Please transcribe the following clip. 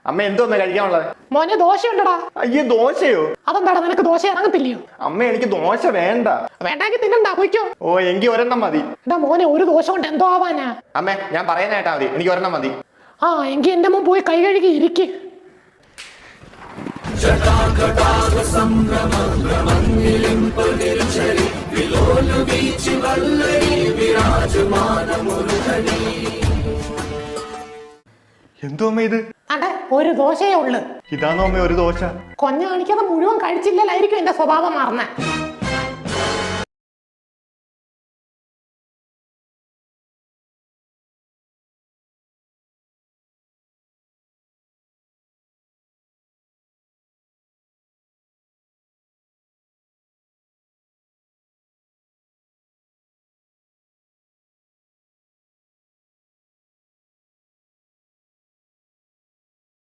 അമ്മ എന്തോന്ന് കഴിക്കാനുള്ളത്? മോനെ ദോശ ഉണ്ടടാ. അയ്യേ, ദോശയോ? അതെന്താടാ, നിനക്ക് ദോശ ഇറങ്ങത്തില്ലയോ? അമ്മ എനിക്ക് ദോശ വേണ്ട. വേണ്ടെങ്കിൽ തിന്നണ്ട, പോയിക്കോ. ഓ, എനിക്ക് ഒരെണ്ണം മതി. എടാ മോനെ, ഒരു ദോശ കൊണ്ട് എന്തോ ആവാനാ? അമ്മേ, ഞാൻ പറയുന്ന കേട്ടാ മതി, എനിക്ക് ഒരെണ്ണം മതി. ആ, എങ്കിൽ എന്റെ മോൻ പോയി കൈ കഴുകി ഇരിക്ക്. എന്തോ അമ്മ ഇത്? അതെ, ഒരു ദോശയേ ഉള്ളു. ഇതാണോ അമ്മ ഒരു ദോശ? കൊഞ്ഞ കാണിക്കാതെ മുഴുവൻ കഴിച്ചില്ലായിരിക്കും എന്റെ സ്വഭാവം മാറുന്നേ.